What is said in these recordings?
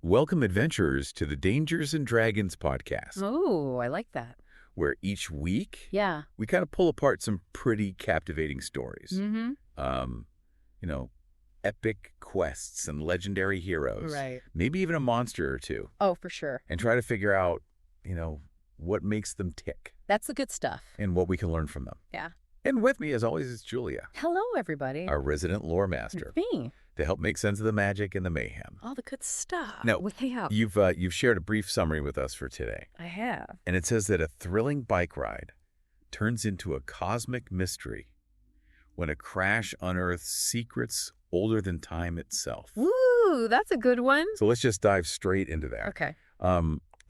Welcome, adventurers, to the Dangers and Dragons podcast, Oh, I like that. where each week Yeah. we kind of pull apart some pretty captivating stories. Mm-hmm. Um, you know, epic quests and legendary heroes. Right. Maybe even a monster or two. Oh, for sure. And try to figure out, what makes them tick That's the good stuff. and what we can learn from them. Yeah. And with me, as always, is Julia, Hello, everybody. our resident lore master, Me. to help make sense of the magic and the mayhem. All the good stuff. Now, Way up. You've shared a brief summary with us for today. I have. And it says that a thrilling bike ride turns into a cosmic mystery when a crash unearths secrets older than time itself. Woo, that's a good one. So let's just dive straight into that. Okay.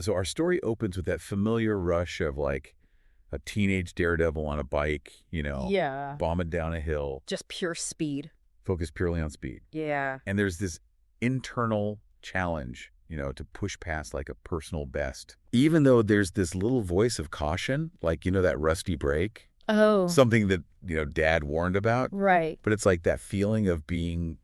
So our story opens with that familiar rush of like a teenage daredevil on a bike, Yeah. bombing down a hill, Just pure speed. focused purely on speed. Yeah. And there's this internal challenge, to push past like a personal best. Even though there's this little voice of caution, like, that rusty brake, Oh. something that, Dad warned about. Right. But it's like that feeling of being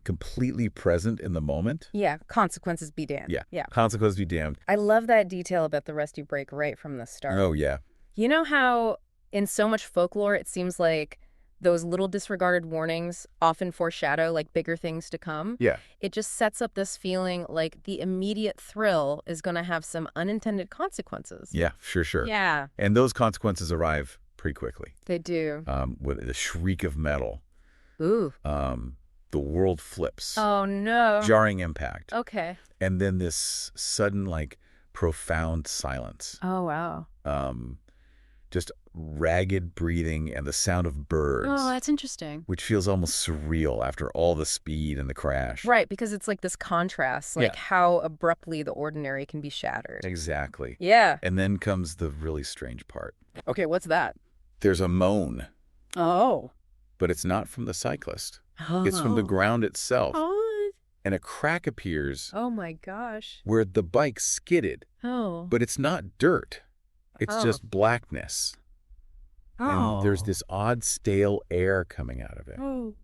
completely present in the moment. Yeah. Consequences be damned. Yeah. Yeah. Consequences be damned. I love that detail about the rusty brake right from the start. Oh, yeah. You know how in so much folklore it seems like those little disregarded warnings often foreshadow like bigger things to come? Yeah. It just sets up this feeling like the immediate thrill is going to have some unintended consequences. Yeah, sure. Yeah, And those consequences arrive pretty quickly. they do. With the shriek of metal, Ooh. the world flips. Oh, no. Jarring impact. Okay. And then this sudden, like, profound silence. Oh, wow. Just ragged breathing and the sound of birds, Oh, that's interesting. which feels almost surreal after all the speed and the crash. Right, because it's like this contrast, like Yeah. how abruptly the ordinary can be shattered. Exactly. Yeah. And then comes the really strange part. Okay, what's that? There's a moan, Oh. but it's not from the cyclist. It's from the ground itself. Oh. And a crack appears Oh, my gosh. where the bike skidded, Oh. but it's not dirt. It's Oh. just blackness. Oh. And there's this odd stale air coming out of it. Oh.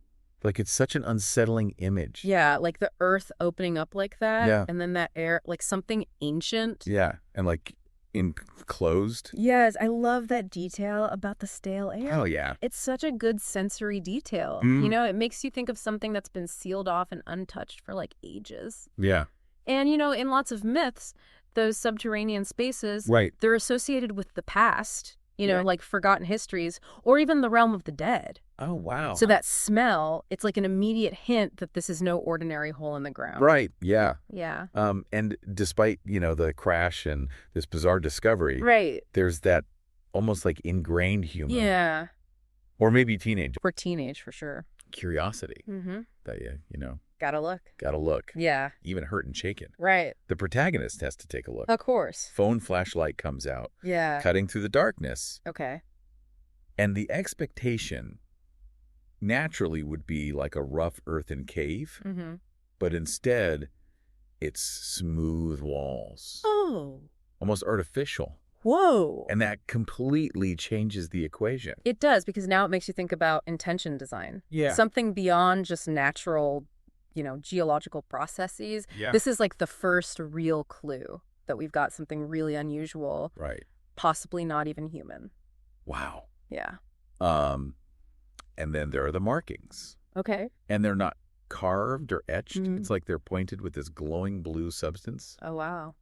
Like it's such an unsettling image. Yeah, like the earth opening up like that. Yeah. And then that air, like something ancient. Yeah. And like enclosed. Yes, I love that detail about the stale air. Oh, yeah. It's such a good sensory detail. Mm. It makes you think of something that's been sealed off and untouched for like ages. Yeah. And, in lots of myths, those subterranean spaces, Right. they're associated with the past, Yeah. like forgotten histories, or even the realm of the dead. Oh, wow. So that smell, it's like an immediate hint that this is no ordinary hole in the ground. Right. Yeah. Yeah. And despite, the crash and this bizarre discovery, Right. there's that almost like ingrained humor. Yeah. Or maybe teenage We're teenage for sure. curiosity Mm-hmm. that Gotta look. gotta look. Yeah. Even hurt and shaken. Right. The protagonist has to take a look. Of course. Phone flashlight comes out, Yeah. cutting through the darkness. Okay. And the expectation naturally would be like a rough earthen cave, Mm-hmm. but instead it's smooth walls, Oh. almost artificial. Whoa. And that completely changes the equation. It does, because now it makes you think about intention design. Yeah. Something beyond just natural, geological processes. Yeah. This is like the first real clue that we've got something really unusual, Right. possibly not even human. Wow. Yeah. And then there are the markings. Okay. And they're not carved or etched. Mhm. It's like they're pointed with this glowing blue substance. Oh, wow.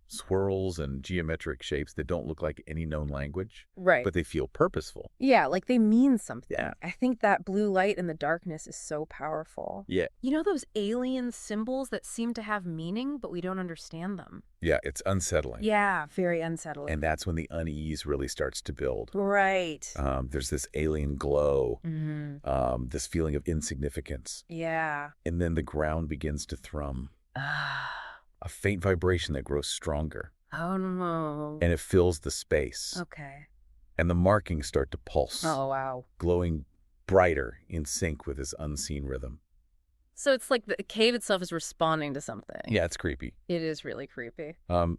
Swirls and geometric shapes that don't look like any known language, Right. but they feel purposeful. Yeah, like they mean something. Yeah. I think that blue light in the darkness is so powerful. Yeah. You know those alien symbols that seem to have meaning, but we don't understand them? Yeah, it's unsettling. Yeah, very unsettling. And that's when the unease really starts to build. Right. There's this alien glow, Mm-hmm. this feeling of insignificance. Yeah. And then the ground begins to thrum, Ah. a faint vibration that grows stronger. Oh, no. And it fills the space. Okay. And the markings start to pulse, Oh, wow. glowing brighter in sync with this unseen rhythm. So it's like the cave itself is responding to something. Yeah, it's creepy. It is really creepy.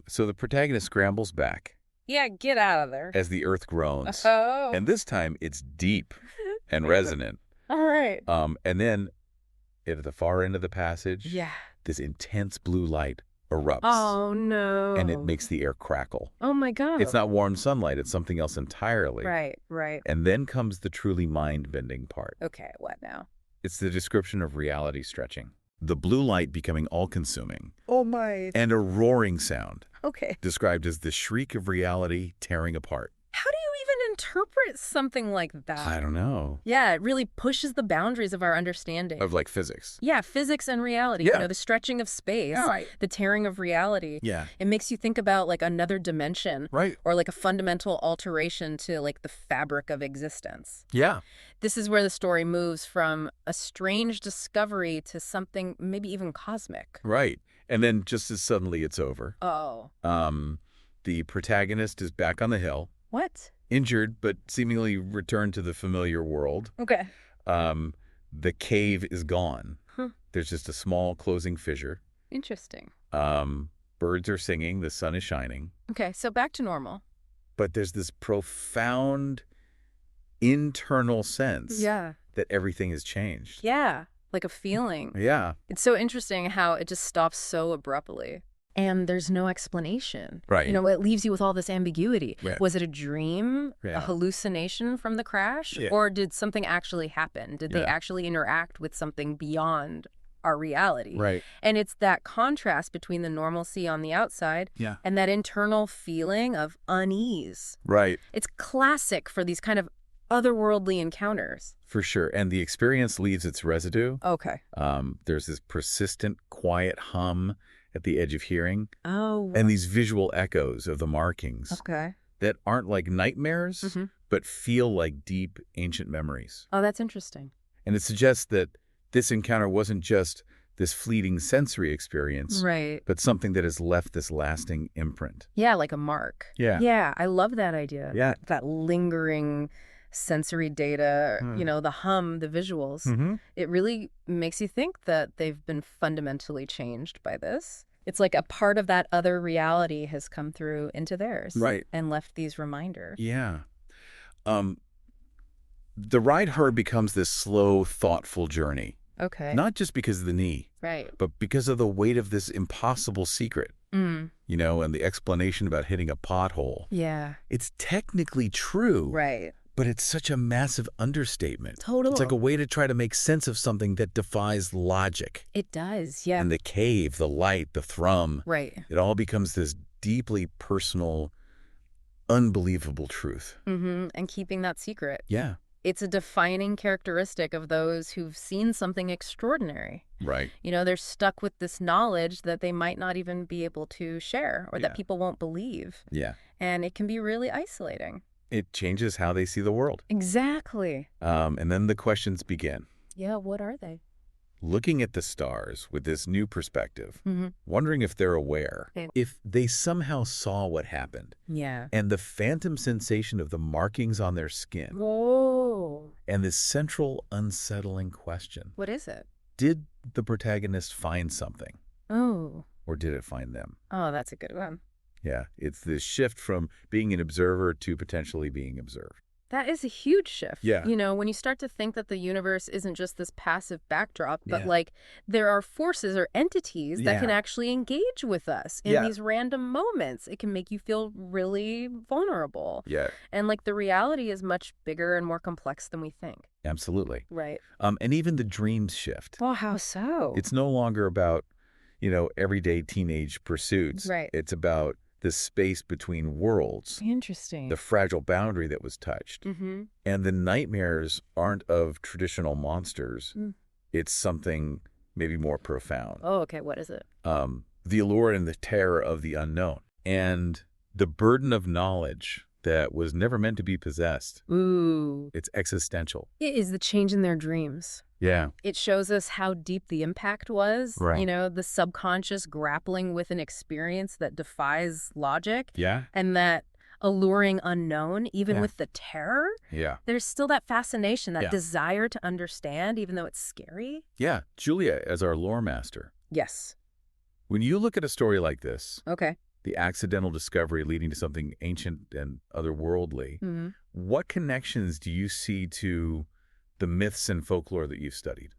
So the protagonist scrambles back Yeah, get out of there. as the earth groans. Oh. And this time it's deep and resonant. All right. And then at the far end of the passage, Yeah. this intense blue light erupts. Oh, no. And it makes the air crackle. Oh, my God. It's not warm sunlight. It's something else entirely. Right, right. And then comes the truly mind-bending part. Okay, what now? It's the description of reality stretching. The blue light becoming all-consuming. Oh, my. And a roaring sound. Okay. Described as the shriek of reality tearing apart. How do you even interpret something like that? I don't know. Yeah, it really pushes the boundaries of our understanding. Of like physics. Yeah, physics and reality. Yeah. You know, the stretching of space, Right. the tearing of reality. Yeah. It makes you think about like another dimension. Right. Or like a fundamental alteration to like the fabric of existence. Yeah. This is where the story moves from a strange discovery to something maybe even cosmic. Right. And then just as suddenly it's over. Oh. The protagonist is back on the hill. What? Injured, but seemingly returned to the familiar world. Okay. The cave is gone. Huh. There's just a small closing fissure. Interesting. Birds are singing. The sun is shining. Okay, so back to normal. But there's this profound internal sense that everything has changed. Yeah, like a feeling. Yeah. It's so interesting how it just stops so abruptly. And there's no explanation. Right. You know, it leaves you with all this ambiguity. Right. Was it a dream, Yeah. a hallucination from the crash? Yeah. Or did something actually happen? Did they Yeah. actually interact with something beyond our reality? Right. And it's that contrast between the normalcy on the outside Yeah. and that internal feeling of unease. Right. It's classic for these kind of otherworldly encounters. For sure. And the experience leaves its residue. Okay. There's this persistent, quiet hum at the edge of hearing. Oh. And these visual echoes of the markings Okay. that aren't like nightmares, Mm-hmm. but feel like deep, ancient memories. Oh, that's interesting. And it suggests that this encounter wasn't just this fleeting sensory experience, Right. but something that has left this lasting imprint. Yeah, like a mark. Yeah. Yeah, I love that idea. Yeah. That lingering sensory data, you know, the hum, the visuals. Mm-hmm. It really makes you think that they've been fundamentally changed by this. It's like a part of that other reality has come through into theirs. Right. And left these reminders. Yeah. The ride herd becomes this slow, thoughtful journey. Okay. Not just because of the knee, Right. but because of the weight of this impossible secret, Mm. you know, and the explanation about hitting a pothole. Yeah. It's technically true, Right. but it's such a massive understatement. Totally. It's like a way to try to make sense of something that defies logic. It does. Yeah. And the cave, the light, the thrum, Right. it all becomes this deeply personal, unbelievable truth. Mm-hmm. And keeping that secret. Yeah. It's a defining characteristic of those who've seen something extraordinary. Right. You know, they're stuck with this knowledge that they might not even be able to share or Yeah. that people won't believe. Yeah. And it can be really isolating. It changes how they see the world. Exactly. And then the questions begin. Yeah, what are they? Looking at the stars with this new perspective, Mm-hmm. wondering if they're aware, Okay. if they somehow saw what happened, Yeah. and the phantom sensation of the markings on their skin, Whoa. and this central unsettling question. What is it? Did the protagonist find something, Oh. or did it find them? Oh, that's a good one. Yeah, it's this shift from being an observer to potentially being observed. That is a huge shift. Yeah. You know, when you start to think that the universe isn't just this passive backdrop, but Yeah. like there are forces or entities that Yeah. can actually engage with us in Yeah. these random moments. It can make you feel really vulnerable. Yeah, And like the reality is much bigger and more complex than we think. absolutely. Right. And even the dreams shift. Well, how so? It's no longer about, you know, everyday teenage pursuits. Right. It's about the space between worlds, Interesting. the fragile boundary that was touched. Mm-hmm. And the nightmares aren't of traditional monsters. Mm. It's something maybe more profound. Oh, okay. What is it? The allure and the terror of the unknown. And the burden of knowledge that was never meant to be possessed. Ooh. It's existential. It is the change in their dreams. Yeah. It shows us how deep the impact was. Right. You know, the subconscious grappling with an experience that defies logic Yeah? and that alluring unknown, even Yeah. with the terror. Yeah. There's still that fascination, that Yeah. desire to understand, even though it's scary. Yeah. Julia as our lore master. Yes. When you look at a story like this, Okay. the accidental discovery leading to something ancient and otherworldly, Mm-hmm. what connections do you see to the myths and folklore that you've studied?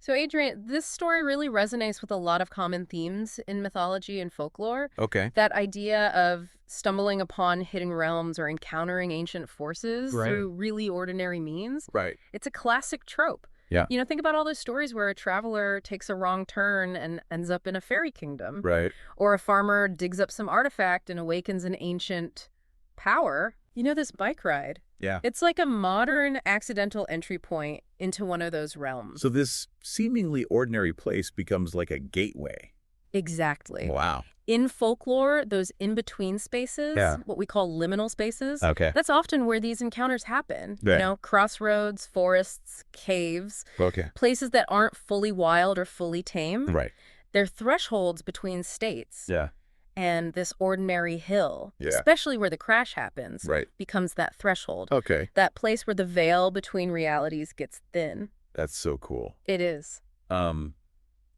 So, Adrian, this story really resonates with a lot of common themes in mythology and folklore. Okay. That idea of stumbling upon hidden realms or encountering ancient forces Right. through really ordinary means. Right. It's a classic trope. Yeah. Think about all those stories where a traveler takes a wrong turn and ends up in a fairy kingdom, Right. or a farmer digs up some artifact and awakens an ancient power. This bike ride. Yeah. It's like a modern accidental entry point into one of those realms. So this seemingly ordinary place becomes like a gateway. Exactly. Wow. In folklore, those in-between spaces, Yeah. what we call liminal spaces, Okay. that's often where these encounters happen. Right. Crossroads, forests, caves, Okay. places that aren't fully wild or fully tame. Right. They're thresholds between states. Yeah. And this ordinary hill, Yeah. especially where the crash happens, Right. becomes that threshold. Okay. That place where the veil between realities gets thin. That's so cool. It is.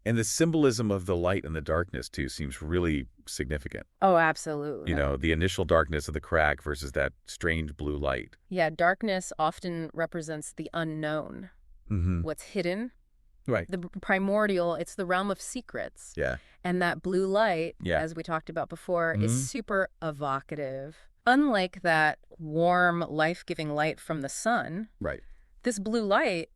And the symbolism of the light and the darkness, too, seems really significant. Oh, absolutely. The initial darkness of the crack versus that strange blue light. Yeah, darkness often represents the unknown, Mm-hmm. what's hidden. Right. The primordial, it's the realm of secrets. Yeah. And that blue light, Yeah. as we talked about before, Mhm. is super evocative. Unlike that warm, life-giving light from the sun, Right. this blue light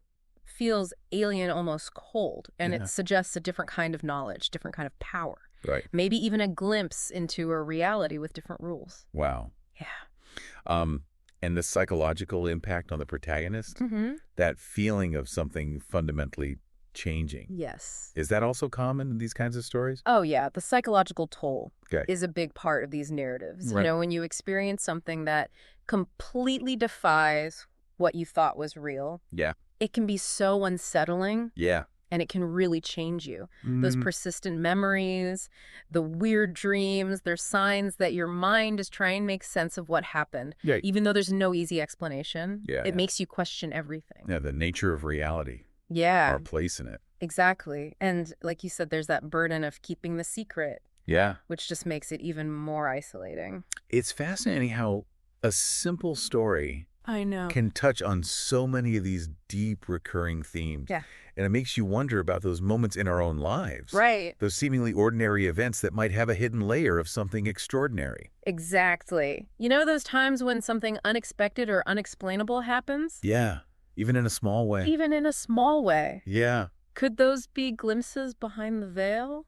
feels alien, almost cold, and Yeah. it suggests a different kind of knowledge, different kind of power. Right. Maybe even a glimpse into a reality with different rules. Wow. Yeah. And the psychological impact on the protagonist, Mm-hmm. that feeling of something fundamentally changing. Yes. Is that also common in these kinds of stories? Oh, yeah. The psychological toll Okay. is a big part of these narratives. Right. When you experience something that completely defies what you thought was real, Yeah. it can be so unsettling, Yeah. and it can really change you. Those Mhm. persistent memories, the weird dreams, they're signs that your mind is trying to make sense of what happened. Yeah. Even though there's no easy explanation, Yeah, it yeah. makes you question everything. Yeah, the nature of reality, Yeah, our place in it. exactly. And like you said, there's that burden of keeping the secret, Yeah. which just makes it even more isolating. It's fascinating how a simple story I know. can touch on so many of these deep recurring themes. Yeah. And it makes you wonder about those moments in our own lives. Right. Those seemingly ordinary events that might have a hidden layer of something extraordinary. Exactly. Those times when something unexpected or unexplainable happens? Yeah. Even in a small way. Even in a small way. Yeah. Could those be glimpses behind the veil?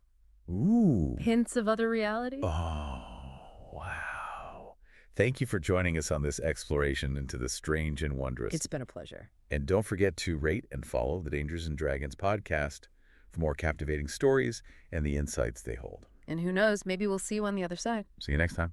Ooh. Hints of other reality? Oh, wow. Thank you for joining us on this exploration into the strange and wondrous. It's been a pleasure. And don't forget to rate and follow the Dangers and Dragons podcast for more captivating stories and the insights they hold. And who knows, maybe we'll see you on the other side. See you next time.